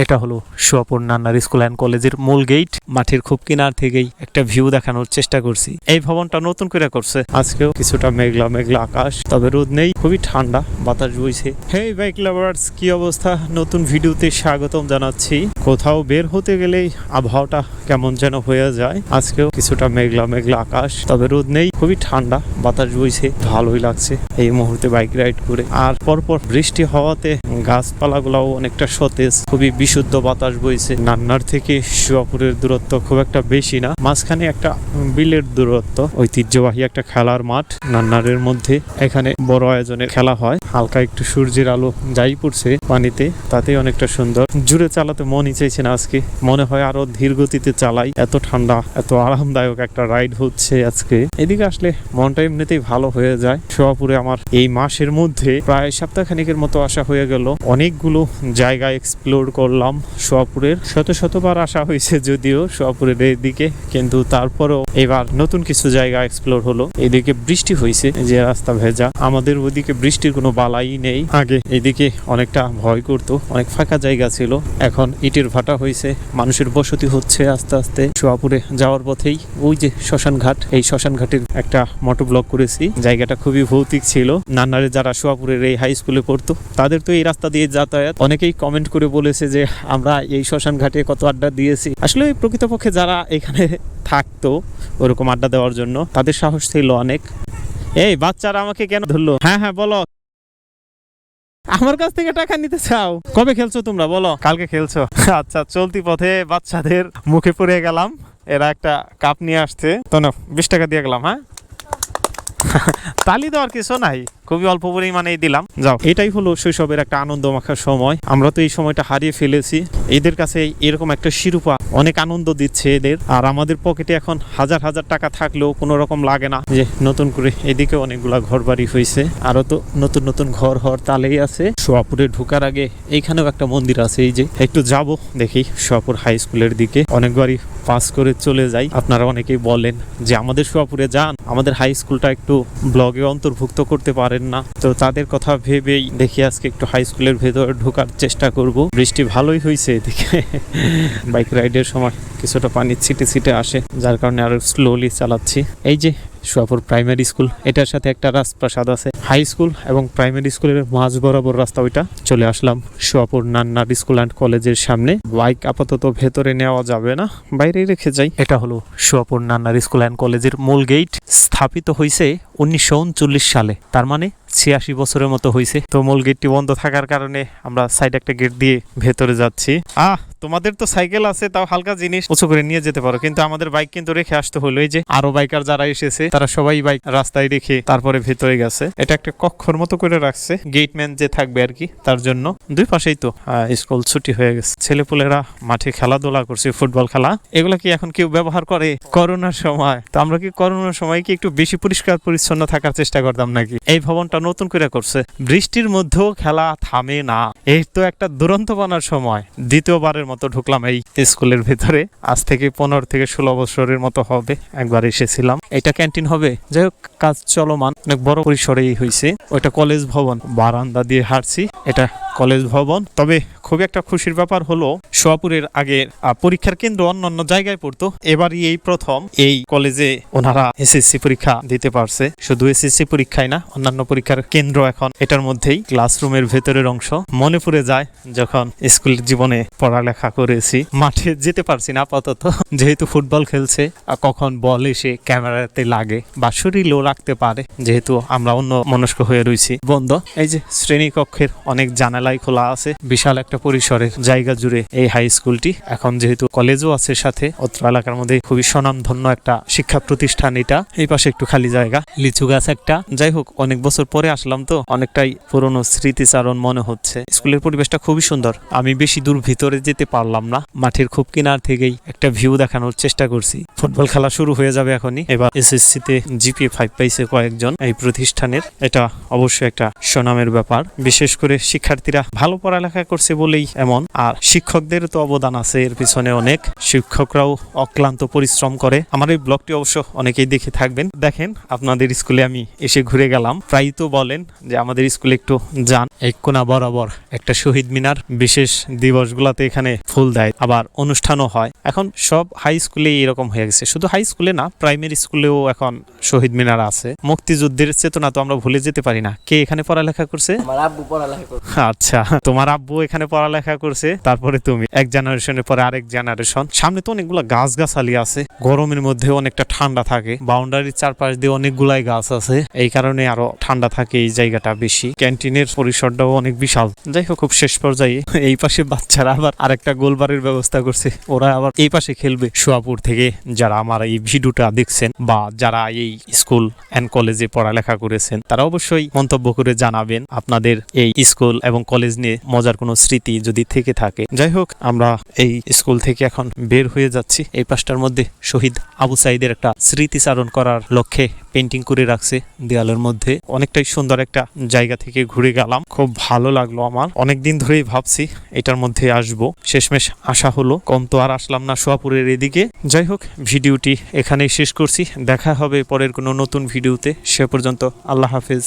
এটা হলো সোয়াপুর Nannar school and কলেজের মূল গেট। মাঠের খুব কিনার থেকেই একটা ভিউ দেখানোর চেষ্টা করছি। এই ভবনটা নতুন করে করছে। আজকেও কিছুটা মেঘলা মেঘলা আকাশ, তবে রোদ নেই, খুবই ঠান্ডা, বাতাস বইছে। হেই বাইক লাভার্স, কি অবস্থা? নতুন ভিডিওতে স্বাগতম জানাচ্ছি। কোথাও বের হতে গেলেই আবহাওয়াটা কেমন যেন হয়ে যায়। আজকেও কিছুটা মেঘলা মেঘলা আকাশ, তবে রোদ নেই, খুবই ঠান্ডা, বাতাস বইছে, ভালোই লাগছে এই মুহূর্তে বাইক রাইড করে। আর পরপর বৃষ্টি হওয়াতে গাছপালাগুলাও অনেকটা সতেজ, খুবই বিশুদ্ধ বাতাস বইছে। নান্নার থেকে সোয়াপুরের দূরত্ব খুব একটা বেশি না, মাঝখানে একটা বিলের দূরত্ব। ঐতিহ্যবাহী একটা খেলার মাঠ নান্নারের মধ্যে। এখানে বড় আয়োজনের খেলা হয়। হালকা একটু সূর্যের আলো যাই পড়ছে পানিতে, তাতে অনেকটা সুন্দর। জুড়ে চালাতে মনই চাইছে না আজকে, মনে হয় আরো ধীর গতিতে চালাই। এত ঠান্ডা, এত আরামদায়ক একটা রাইড হচ্ছে আজকে। এদিকে আসলে মনটা এমনিতেই ভালো হয়ে যায়। সোয়াপুরে আমার এই মাসের মধ্যে প্রায় সপ্তাহখানিকের মতো আসা হয়ে গেল। অনেকগুলো জায়গা এক্সপ্লোর করলাম সোয়াপুরের। শতবার আসা হয়েছে যদিও সোয়াপুরের এদিকে, কিন্তু তারপরেও এবার নতুন কিছু জায়গা এক্সপ্লোর হলো। এদিকে বৃষ্টি হয়েছে, যে রাস্তা ভেজা। আমাদের ওদিকে বৃষ্টির কোনো বালাই নেই। আগে এদিকে অনেকটা ভয় করতো, অনেক ফাঁকা জায়গা ছিল। এখন ইটের ভাটা হয়েছে, মানুষের বসতি হচ্ছে আস্তে আস্তে। সোয়াপুরে যাওয়ার পথেই ওই যে শ্মশান ঘাট, এই শ্মশান ঘাটের একটা মোটো ব্লগ করেছি। জায়গাটা খুবই ভৌতিক ছিল। নান্নারে যারা সোয়াপুরের এই হাই স্কুলে পড়তো তাদের তো এই রাস্তা দিয়ে যাতায়াত। অনেকেই কমেন্ট করে বলেছে যে আমরা এই শ্মশান ঘাটে কত আড্ডা দিয়েছি। আসলে প্রকৃতপক্ষে যারা এখানে থাকতো ওরকম আড্ডা দেওয়ার জন্য, তাদের সাহস ছিল অনেক। এই বাচ্চারা আমাকে কেন ধরলো? হ্যাঁ বলো, আমার কাছ থেকে টাকা নিতে চাও? কবে খেলছো তোমরা বলো? কালকে খেলছো? আচ্ছা, চলতি পথে বাচ্চাদের মুখে পড়ে গেলাম। এরা একটা কাপ নিয়ে আসছে, তো না 20 টাকা দিয়ে গেলাম। হ্যাঁ, তালি দেওয়ার কিছু নাই, খুবই অল্প পরিমাণেই দিলাম। যাও, এটাই হলো শৈশবের একটা আনন্দ মাখার সময়। আমরা তো এই সময়টা হারিয়ে ফেলেছি। এদের কাছে এরকম একটা শিরোপা অনেক আনন্দ দিচ্ছে এদের। আর আমাদের পকেটে এখন হাজার হাজার টাকা থাকলেও কোনো রকম লাগে না যে নতুন করে এদিকে অনেকগুলা ঘর বাড়ি হয়েছে। আরো তো নতুন নতুন ঘর হওয়ার তালেই আছে। সোয়াপুরে ঢোকার আগে এইখানেও একটা মন্দির আছে। এই যে একটু যাব দেখি সোয়াপুর হাই স্কুলের দিকে। অনেকবারই পাস করে চলে যাই। আপনারা অনেকেই বলেন যে আমাদের সোয়াপুরে যান, আমাদের হাই স্কুলটা একটু ব্লগে অন্তর্ভুক্ত করতে পারেন না। তো তাদের কথা ভেবেই দেখি আজকে একটু হাই স্কুলের ভেতরে ঢোকার চেষ্টা করব। বৃষ্টি ভালোই হয়েছে এদিকে। বাইক রাইডের সময় কিছুটা পানি ছিটে আসে, যার কারণে আরো স্লোলি চালাচ্ছি। এই যে সোয়াপুর প্রাইমারি স্কুল, এটার সাথে একটা রাজপ্রাসাদ আছে। হাই স্কুল এবং প্রাইমারি স্কুলের মাঝ বরাবর রাস্তা ওইটা। চলে আসলাম সোয়াপুর নান্নার স্কুল অ্যান্ড কলেজের সামনে। বাইক আপাতত ভেতরে নেওয়া যাবে না, বাইরে রেখে যাই। এটা হলো সোয়াপুর নান্নার স্কুল অ্যান্ড কলেজের মূল গেট। স্থাপিত হয়েছে 1939 সালে, তার মানে 86 বছরের মতো হয়েছে। তো মূল গেটটি বন্ধ থাকার কারণে আমরা সাইড একটা গেট দিয়ে ভেতরে যাচ্ছি। তোমাদের তো সাইকেল আছে, তাও হালকা জিনিস উঁচু করে নিয়ে যেতে পারো, কিন্তু আমাদের বাইক কিন্তু রেখে আসতে হলো। এই যে আরো বাইকার যারা এসেছে তারা সবাই বাইক রাস্তায় রেখে তারপরে ভেতরে গেছে। এটা একটা কক্ষর মতো করে রাখছে, গেটম্যান যে থাকবে আর কি, তার জন্য। দুই পাশেই তো স্কুল ছুটি হয়ে গেছে। ছেলেপুলেরা মাঠে খেলাধুলা করছে, ফুটবল খেলা। এগুলা কি এখন কেউ ব্যবহার করে? করোনার সময় তো আমরা কি করোনার সময় কি একটু বেশি পরিষ্কার পরিচ্ছন্ন থাকার চেষ্টা করতাম নাকি? এই ভবনটা নতুন করে করছে, বৃষ্টির মধ্যেও খেলা থামে না। এই তো একটা দুরন্ত বানার সময়। দ্বিতীয়বারের মতো ঢুকলাম এই স্কুলের ভেতরে। আজ থেকে 15 থেকে 16 বছরের মতো হবে, একবার এসেছিলাম। এটা ক্যান্টিন হবে, যাই হোক কাজ চলমান, অনেক বড় পরিসরেই হয়েছে। ওইটা কলেজ ভবন, বারান্দা দিয়ে হাঁটছি, এটা কলেজ ভবন। তবে খুবই একটা খুশির ব্যাপার হলো সোয়াপুরের আগে পরীক্ষার কেন্দ্র অন্য জায়গায় পড়তো, এবারই এই প্রথম এই কলেজে ওনারা এসএসসি পরীক্ষা দিতে পারছে। শুধু এসএসসি পরীক্ষায় না, অন্যান্য পরীক্ষার কেন্দ্র এখন এটার মধ্যেই। ক্লাসরুমের ভেতরের অংশ মনে পড়ে যায় যখন স্কুল জীবনে পড়ালেখা করেছি। মাঠে যেতে পারছি না আপাতত, যেহেতু ফুটবল খেলছে। কখন বল এসে ক্যামেরাতে লাগে বা শরীরও লাগতে পারে, যেহেতু আমরা অন্য মনস্ক হয়ে রয়েছি। বন্ধ। এই যে শ্রেণীকক্ষের অনেক জানালাই খোলা আছে। বিশাল একটা পরিসরের জায়গা জুড়ে এই হাই স্কুলটি। এখন যেহেতু কলেজও আছে সাথে, অত্র এলাকার মধ্যে খুবই স্বনামধন্য একটা শিক্ষা প্রতিষ্ঠান এটা। এই পাশে একটু খালি জায়গা, লিচু গাছ একটা। যাই হোক, অনেক বছর পরে আসলাম তো অনেকটাই পুরনো স্মৃতিচারণ মনে হচ্ছে। স্কুলের পরিবেশটা খুবই সুন্দর। আমি বেশি দূর ভিতরে যেতে পারলাম না, মাঠের খুব কিনার থেকেই একটা ভিউ দেখানোর চেষ্টা করছি। ফুটবল খেলা শুরু হয়ে যাবে এখনই। এবার এসএসসি তে জিপিএ 5 পাইছে কয়েকজন এই প্রতিষ্ঠানের। এটা অবশ্যই একটা সুনামের ব্যাপার। বিশেষ করে শিক্ষার্থীরা ভালো পড়ালেখা করছে বলেই এমন। আর শিক্ষকদের তো অবদান আছে এর পিছনে অনেক। শিক্ষকরাও অক্লান্ত পরিশ্রম করে। আমার এই ব্লগটি অবশ্য অনেকেই দেখে থাকবেন। দেখেন, আপনাদের স্কুলে আমি এসে ঘুরে গেলাম। প্রায়ই তো বলেন যে আমাদের স্কুলে একটু যান। এই কোনা বরাবর একটা শহীদ মিনার, বিশেষ দিবসগুলোতে এখানে ফুল দেয়, আবার অনুষ্ঠানও হয়। এখন সব হাই স্কুলে এরকম হয়ে গেছে, শুধু হাই স্কুলে না, প্রাইমারি স্কুলেও এখন শহীদ মিনার আছে। মুক্তিযুদ্ধের চেতনা তো আমরা ভুলে যেতে পারি না। কে এখানে পড়ালেখা করছে? আমার আব্বু পড়ালেখা করছে। আচ্ছা, তোমার আব্বু এখানে পড়ালেখা করছে, তারপরে তুমি, এক জেনারেশনের পরে আরেক জেনারেশন। সামনে তো অনেকগুলো গাছগাছালি আছে, গরমের মধ্যে অনেকটা ঠান্ডা থাকে। বাউন্ডারির চারপাশ দিয়ে অনেকগুলাই গাছ আছে, এই কারণে আরো ঠান্ডা থাকে এই জায়গাটা বেশি। ক্যান্টিনের পরিসরটাও অনেক বিশাল। যাই হোক, খুব শেষ পর্যায়ে এই পাশে বাচ্চারা আবার আরেকটা গোলবারের ব্যবস্থা করছে, ওরা আবার এই পাশে খেলবে। সোয়াপুর থেকে যারা আমার এই ভিডিওটা দেখছেন বা যারা এই স্কুল এন্ড কলেজে পড়ালেখা করেছেন, তারা অবশ্যই মন্তব্য করে জানাবেন আপনাদের এই স্কুল এবং কলেজ নিয়ে মজার কোনো স্মৃতি যদি থেকে থাকে। যাই হোক, আমরা এই স্কুল থেকে এখন বের হয়ে যাচ্ছি। এই পাশটার মধ্যে শহীদ আবু সাইদের একটা স্মৃতিচারণ করার লক্ষ্যে পেন্টিং করে রাখছে দেয়ালের মধ্যে। অনেকটাই সুন্দর একটা জায়গা থেকে ঘুরে গেলাম, খুব ভালো লাগলো আমার। অনেকদিন ধরেই ভাবছি এটার মধ্যে আসবো, শেষমেশ আসা হলো। কম তো আর আসলাম না সোয়াপুরের এদিকে। যাই হোক, ভিডিওটি এখানেই শেষ করছি। দেখা হবে পরের কোনো নতুন ভিডিওতে। সে পর্যন্ত আল্লাহ হাফেজ।